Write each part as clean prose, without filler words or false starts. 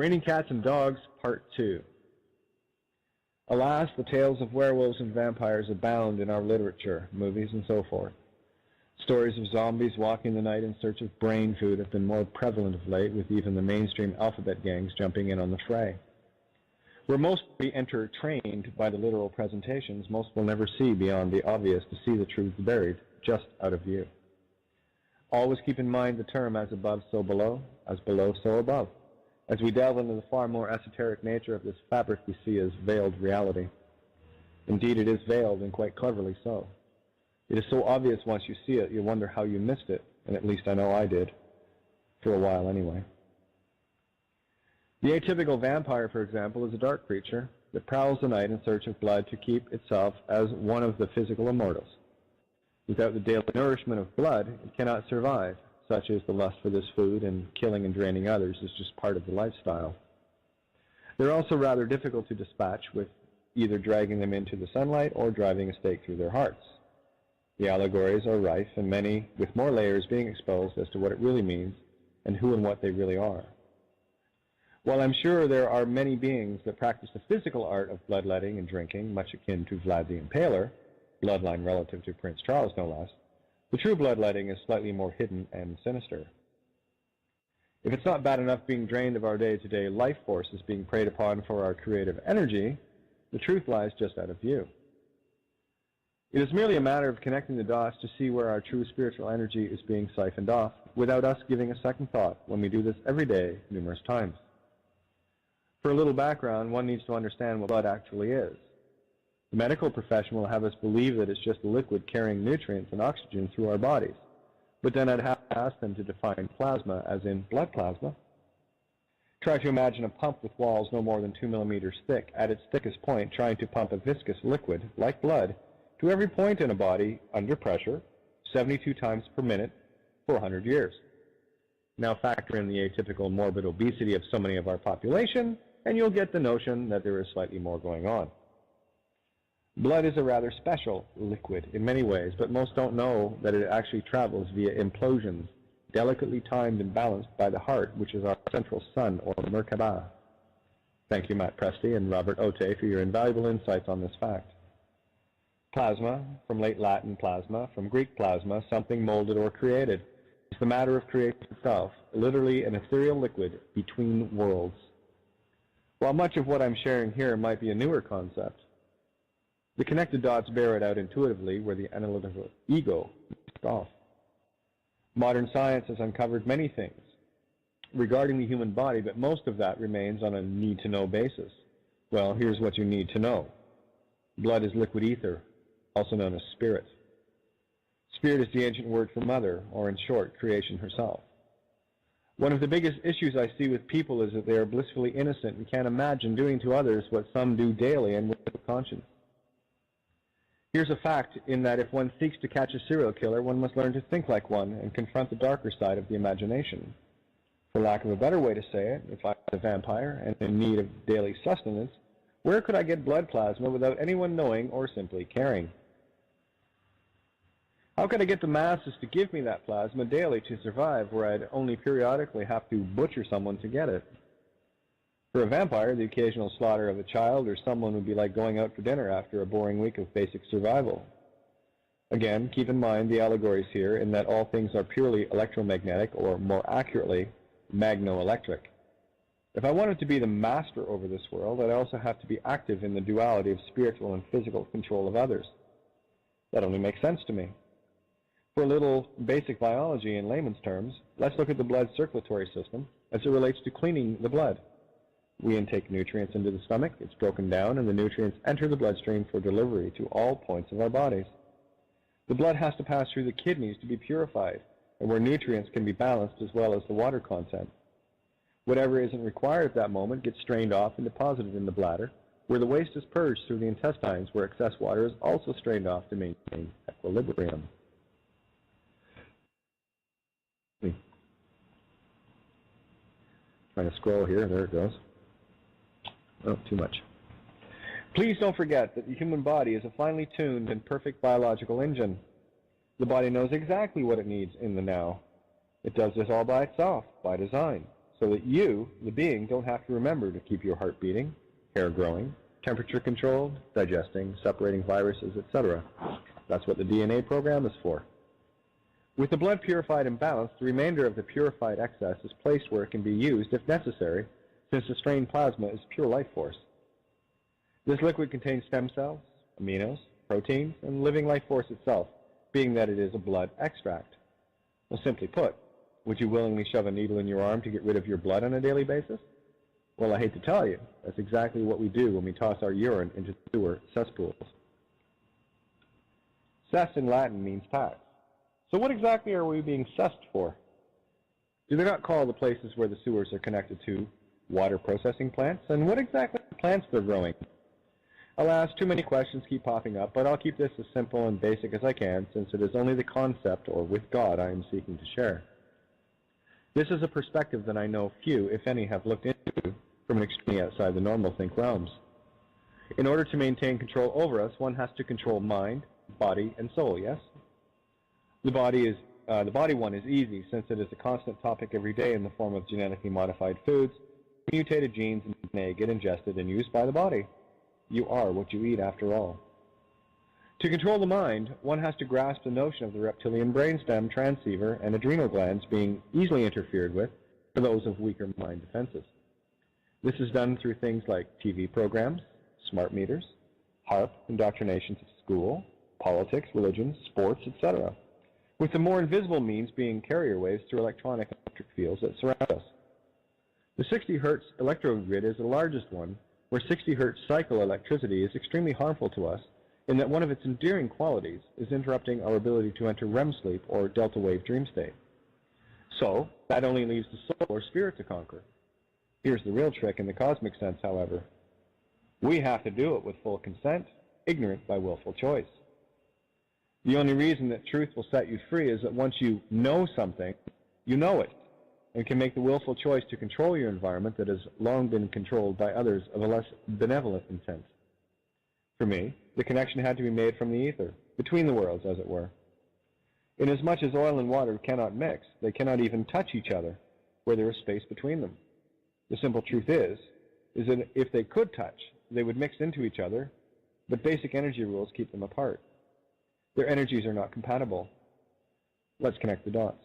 Raining Cats and Dogs, Part 2. Alas, the tales of werewolves and vampires abound in our literature, movies, and so forth. Stories of zombies walking the night in search of brain food have been more prevalent of late, with even the mainstream alphabet gangs jumping in on the fray. Where most we enter trained by the literal presentations, most will never see beyond the obvious to see the truth buried just out of view. Always keep in mind the term as above, so below, as below, so above, as we delve into the far more esoteric nature of this fabric we see as veiled reality. Indeed, it is veiled, and quite cleverly so. It is so obvious once you see it, you wonder how you missed it, and at least I know I did, for a while anyway. The atypical vampire, for example, is a dark creature that prowls the night in search of blood to keep itself as one of the physical immortals. Without the daily nourishment of blood, it cannot survive. Such as the lust for this food, and killing and draining others is just part of the lifestyle. They're also rather difficult to dispatch, with either dragging them into the sunlight or driving a stake through their hearts. The allegories are rife, and many with more layers being exposed as to what it really means and who and what they really are. While I'm sure there are many beings that practice the physical art of bloodletting and drinking, much akin to Vlad the Impaler, bloodline relative to Prince Charles no less, the true bloodletting is slightly more hidden and sinister. If it's not bad enough being drained of our day-to-day life forces being preyed upon for our creative energy, the truth lies just out of view. It is merely a matter of connecting the dots to see where our true spiritual energy is being siphoned off, without us giving a second thought when we do this every day, numerous times. For a little background, one needs to understand what blood actually is. The medical profession will have us believe that it's just a liquid carrying nutrients and oxygen through our bodies. But then I'd have to ask them to define plasma, as in blood plasma. Try to imagine a pump with walls no more than 2 millimeters thick, at its thickest point trying to pump a viscous liquid, like blood, to every point in a body under pressure, 72 times per minute, for 100 years. Now factor in the atypical morbid obesity of so many of our population, and you'll get the notion that there is slightly more going on. Blood is a rather special liquid in many ways, but most don't know that it actually travels via implosions, delicately timed and balanced by the heart, which is our central sun, or Merkaba. Thank you, Matt Presti and Robert Otte, for your invaluable insights on this fact. Plasma, from late Latin plasma, from Greek plasma, something molded or created. It's the matter of creation itself, literally an ethereal liquid between worlds. While much of what I'm sharing here might be a newer concept, the connected dots bear it out intuitively where the analytical ego is off. Modern science has uncovered many things regarding the human body, but most of that remains on a need-to-know basis. Well, here's what you need to know. Blood is liquid ether, also known as spirit. Spirit is the ancient word for mother, or in short, creation herself. One of the biggest issues I see with people is that they are blissfully innocent and can't imagine doing to others what some do daily and with a conscience. Here's a fact in that if one seeks to catch a serial killer, one must learn to think like one and confront the darker side of the imagination. For lack of a better way to say it, if I was a vampire and in need of daily sustenance, where could I get blood plasma without anyone knowing or simply caring? How could I get the masses to give me that plasma daily to survive, where I'd only periodically have to butcher someone to get it? For a vampire, the occasional slaughter of a child or someone would be like going out for dinner after a boring week of basic survival. Again, keep in mind the allegories here in that all things are purely electromagnetic, or more accurately, magno-electric. If I wanted to be the master over this world, I'd also have to be active in the duality of spiritual and physical control of others. That only makes sense to me. For a little basic biology in layman's terms, let's look at the blood circulatory system as it relates to cleaning the blood. We intake nutrients into the stomach, it's broken down, and the nutrients enter the bloodstream for delivery to all points of our bodies. The blood has to pass through the kidneys to be purified, and where nutrients can be balanced as well as the water content. Whatever isn't required at that moment gets strained off and deposited in the bladder, where the waste is purged through the intestines, where excess water is also strained off to maintain equilibrium. Trying to scroll here, there it goes. Oh, too much. Please don't forget that the human body is a finely tuned and perfect biological engine. The body knows exactly what it needs in the now. It does this all by itself, by design. so that you, the being, don't have to remember to keep your heart beating, hair growing, temperature controlled, digesting, separating viruses, etc. That's what the DNA program is for. With the blood purified and balanced, the remainder of the purified excess is placed where it can be used if necessary, since the strained plasma is pure life force. This liquid contains stem cells, aminos, proteins, and living life force itself, being that it is a blood extract. Well, simply put, would you willingly shove a needle in your arm to get rid of your blood on a daily basis? Well, I hate to tell you, that's exactly what we do when we toss our urine into sewer cesspools. Cess in Latin means tax. So what exactly are we being cessed for? Do they not call the places where the sewers are connected to water processing plants? And what exactly are the plants they're growing? Alas, too many questions keep popping up, but I'll keep this as simple and basic as I can, since it is only the concept, or with God, I am seeking to share. This is a perspective that I know few, if any, have looked into from an extremely outside the normal think realms. In order to maintain control over us, one has to control mind, body, and soul, yes? The body one is easy, since it is a constant topic every day in the form of genetically modified foods. Mutated genes and DNA get ingested and used by the body. You are what you eat, after all. To control the mind, one has to grasp the notion of the reptilian brainstem, transceiver, and adrenal glands being easily interfered with for those of weaker mind defenses. This is done through things like TV programs, smart meters, HARP, indoctrinations of school, politics, religion, sports, etc., with the more invisible means being carrier waves through electronic and electric fields that surround us. The 60 Hz electrogrid is the largest one, where 60 Hz cycle electricity is extremely harmful to us in that one of its endearing qualities is interrupting our ability to enter REM sleep or delta wave dream state. So, that only leaves the soul or spirit to conquer. Here's the real trick in the cosmic sense, however. We have to do it with full consent, ignorant by willful choice. The only reason that truth will set you free is that once you know something, you know it, and can make the willful choice to control your environment that has long been controlled by others of a less benevolent intent. For me, the connection had to be made from the ether, between the worlds, as it were. Inasmuch as oil and water cannot mix, they cannot even touch each other, where there is space between them. The simple truth is that if they could touch, they would mix into each other, but basic energy rules keep them apart. Their energies are not compatible. Let's connect the dots.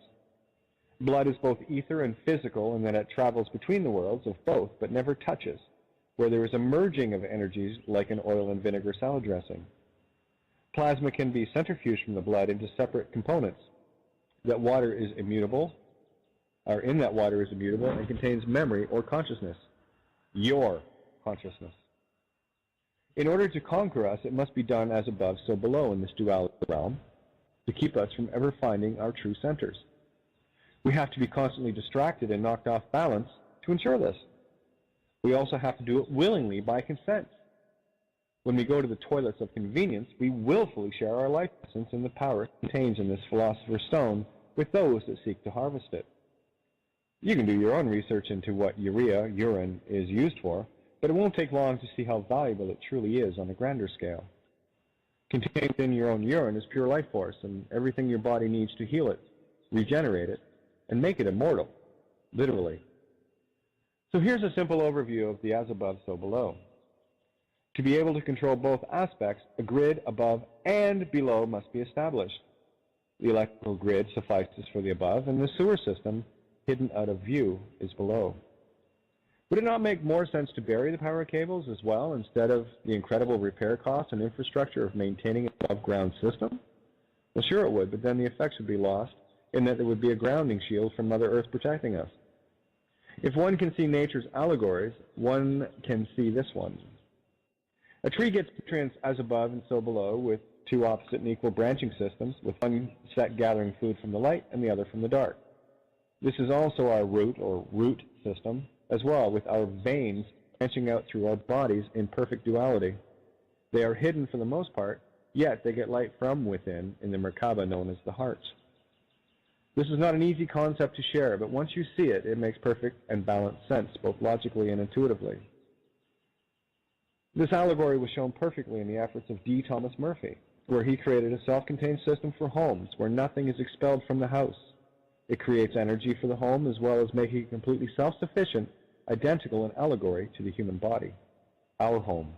Blood is both ether and physical in that it travels between the worlds of both, but never touches, where there is a merging of energies like an oil and vinegar salad dressing. Plasma can be centrifuged from the blood into separate components. That water is immutable, or in that water is immutable and contains memory or consciousness. Your consciousness. In order to conquer us, it must be done as above, so below in this duality realm, to keep us from ever finding our true centers. We have to be constantly distracted and knocked off balance to ensure this. We also have to do it willingly by consent. When we go to the toilets of convenience, we willfully share our life essence and the power it contains in this philosopher's stone with those that seek to harvest it. You can do your own research into what urea, urine, is used for, but it won't take long to see how valuable it truly is on a grander scale. Contained in your own urine is pure life force and everything your body needs to heal it, regenerate it, and make it immortal, literally. So here's a simple overview of the as above, so below. To be able to control both aspects, a grid above and below must be established. The electrical grid suffices for the above, and the sewer system, hidden out of view, is below. Would it not make more sense to bury the power cables as well, instead of the incredible repair costs and infrastructure of maintaining an above-ground system? Well, sure it would, but then the effects would be lost, in that there would be a grounding shield from Mother Earth protecting us. If one can see nature's allegories, one can see this one. A tree gets nutrients as above and so below, with two opposite and equal branching systems, with one set gathering food from the light and the other from the dark. This is also our root, or root system, as well, with our veins branching out through our bodies in perfect duality. They are hidden for the most part, yet they get light from within in the Merkaba known as the hearts. This is not an easy concept to share, but once you see it, it makes perfect and balanced sense, both logically and intuitively. This allegory was shown perfectly in the efforts of D. Thomas Murphy, where he created a self-contained system for homes where nothing is expelled from the house. It creates energy for the home as well as making it completely self-sufficient, identical in allegory to the human body, our home.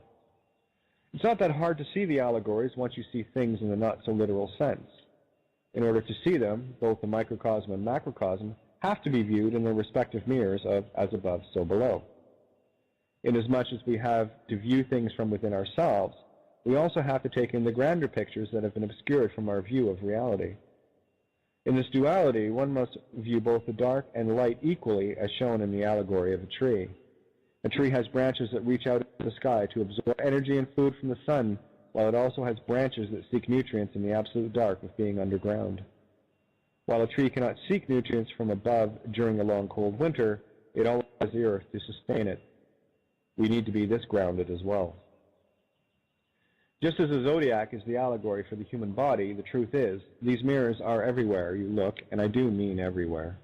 It's not that hard to see the allegories once you see things in the not-so-literal sense. In order to see them, both the microcosm and macrocosm have to be viewed in their respective mirrors of as above, so below. Inasmuch as we have to view things from within ourselves, we also have to take in the grander pictures that have been obscured from our view of reality. In this duality, one must view both the dark and light equally, as shown in the allegory of a tree. A tree has branches that reach out into the sky to absorb energy and food from the sun, while it also has branches that seek nutrients in the absolute dark of being underground. While a tree cannot seek nutrients from above during a long cold winter, it always has the earth to sustain it. We need to be this grounded as well. Just as the zodiac is the allegory for the human body, the truth is, these mirrors are everywhere you look, and I do mean everywhere.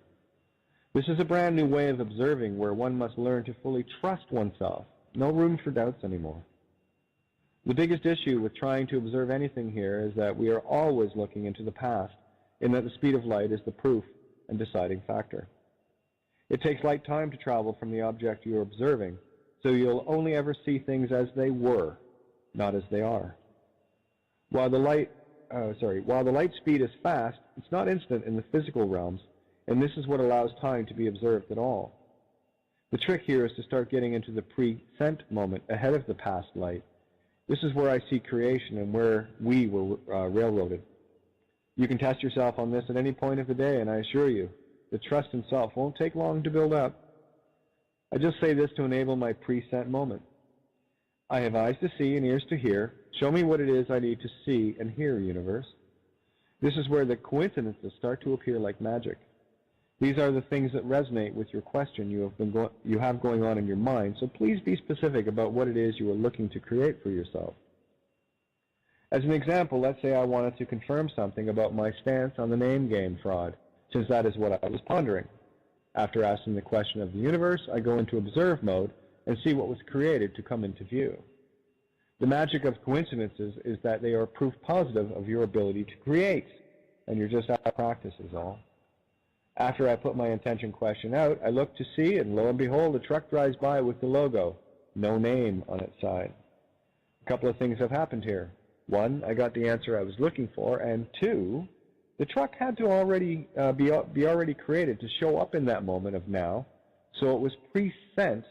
This is a brand new way of observing where one must learn to fully trust oneself. No room for doubts anymore. The biggest issue with trying to observe anything here is that we are always looking into the past, in that the speed of light is the proof and deciding factor. It takes light time to travel from the object you're observing, so you'll only ever see things as they were, not as they are. While the light speed is fast, it's not instant in the physical realms, and this is what allows time to be observed at all. The trick here is to start getting into the pre-sent moment ahead of the past light. This is where I see creation and where we were railroaded. You can test yourself on this at any point of the day, and I assure you, the trust in self won't take long to build up. I just say this to enable my pre-sent moment. I have eyes to see and ears to hear. Show me what it is I need to see and hear, universe. This is where the coincidences start to appear like magic. These are the things that resonate with your question you have going on in your mind, so please be specific about what it is you are looking to create for yourself. As an example, let's say I wanted to confirm something about my stance on the name game fraud, since that is what I was pondering. After asking the question of the universe, I go into observe mode and see what was created to come into view. The magic of coincidences is that they are proof positive of your ability to create, and you're just out of practice is all. After I put my intention question out, I look to see, and lo and behold, a truck drives by with the logo, no name, on its side. A couple of things have happened here. One, I got the answer I was looking for, and two, the truck had to already be already created to show up in that moment of now, so it was pre-sent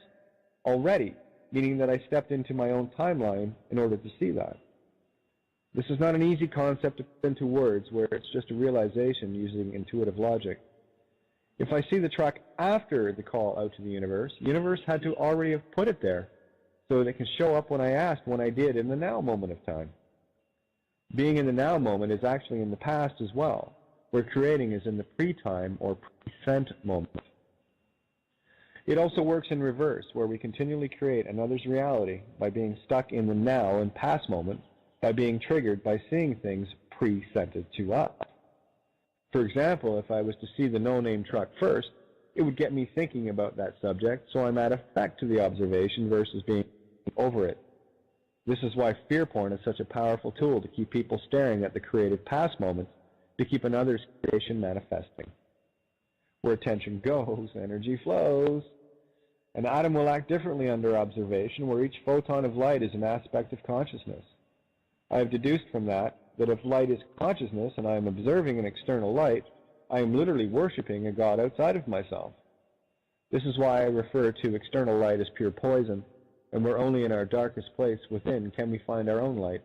already, meaning that I stepped into my own timeline in order to see that. This is not an easy concept to put into words where it's just a realization using intuitive logic. If I see the truck after the call out to the universe had to already have put it there so that it can show up when I asked when I did in the now moment of time. Being in the now moment is actually in the past as well, where creating is in the pre-time or pre-sent moment. It also works in reverse, where we continually create another's reality by being stuck in the now and past moment by being triggered by seeing things pre-sented to us. For example, if I was to see the no-name truck first, it would get me thinking about that subject, so I'm at effect to the observation versus being over it. This is why fear porn is such a powerful tool to keep people staring at the creative past moments to keep another's creation manifesting. Where attention goes, energy flows. An atom will act differently under observation, where each photon of light is an aspect of consciousness. I have deduced from that if light is consciousness and I am observing an external light, I am literally worshiping a God outside of myself. This is why I refer to external light as pure poison, and where only in our darkest place within can we find our own light.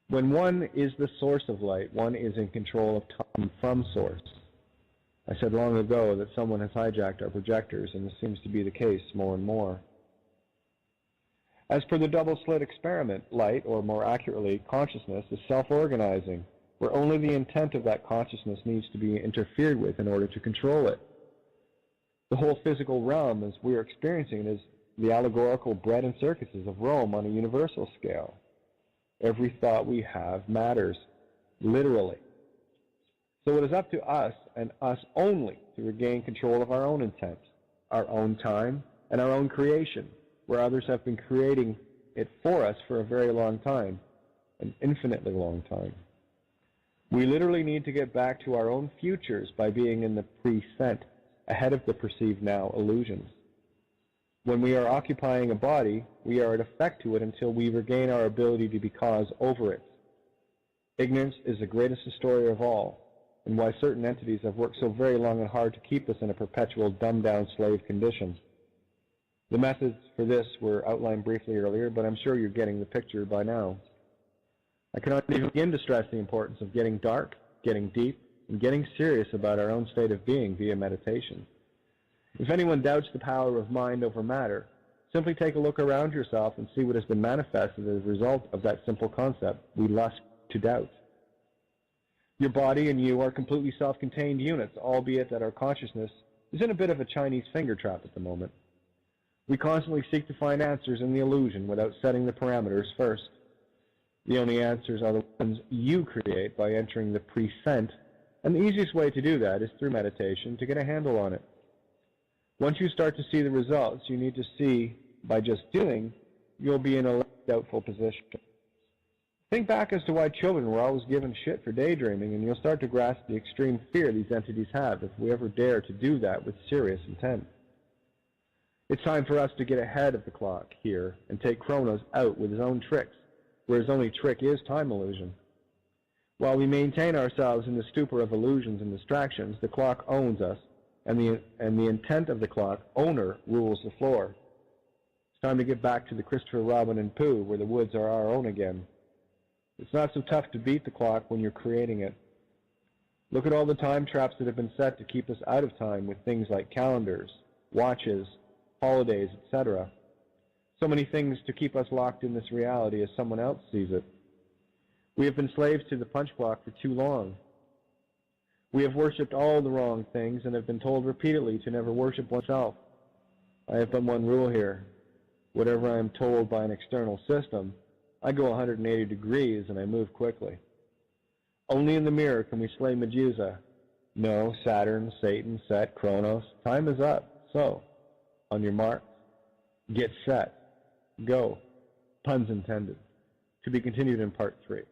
When one is the source of light, one is in control of time from source. I said long ago that someone has hijacked our projectors, and this seems to be the case more and more. As per the double-slit experiment, light, or more accurately, consciousness, is self-organizing, where only the intent of that consciousness needs to be interfered with in order to control it. The whole physical realm, as we are experiencing it, is the allegorical bread and circuses of Rome on a universal scale. Every thought we have matters, literally. So it is up to us, and us only, to regain control of our own intent, our own time, and our own creation, where others have been creating it for us for a very long time, an infinitely long time. We literally need to get back to our own futures by being in the present, ahead of the perceived now illusions. When we are occupying a body, we are at effect to it until we regain our ability to be cause over it. Ignorance is the greatest destroyer of all, and why certain entities have worked so very long and hard to keep us in a perpetual dumbed-down slave condition. The methods for this were outlined briefly earlier, but I'm sure you're getting the picture by now. I cannot even begin to stress the importance of getting dark, getting deep, and getting serious about our own state of being via meditation. If anyone doubts the power of mind over matter, simply take a look around yourself and see what has been manifested as a result of that simple concept we lust to doubt. Your body and you are completely self-contained units, albeit that our consciousness is in a bit of a Chinese finger trap at the moment. We constantly seek to find answers in the illusion without setting the parameters first. The only answers are the ones you create by entering the present, and the easiest way to do that is through meditation to get a handle on it. Once you start to see the results you need to see by just doing, you'll be in a less doubtful position. Think back as to why children were always given shit for daydreaming, and you'll start to grasp the extreme fear these entities have if we ever dare to do that with serious intent. It's time for us to get ahead of the clock here and take Kronos out with his own tricks, where his only trick is time illusion. While we maintain ourselves in the stupor of illusions and distractions, the clock owns us, and the intent of the clock owner rules the floor. It's time to get back to the Christopher Robin and Pooh, where the woods are our own again. It's not so tough to beat the clock when you're creating it. Look at all the time traps that have been set to keep us out of time with things like calendars, watches, holidays, etc. So many things to keep us locked in this reality as someone else sees it. We have been slaves to the punch clock for too long. We have worshipped all the wrong things and have been told repeatedly to never worship oneself. I have but one rule here. Whatever I am told by an external system, I go 180 degrees and I move quickly. Only in the mirror can we slay Medusa. No, Saturn, Satan, Set, Kronos. Time is up. So, on your mark, get set, go. Puns intended. To be continued in part 3.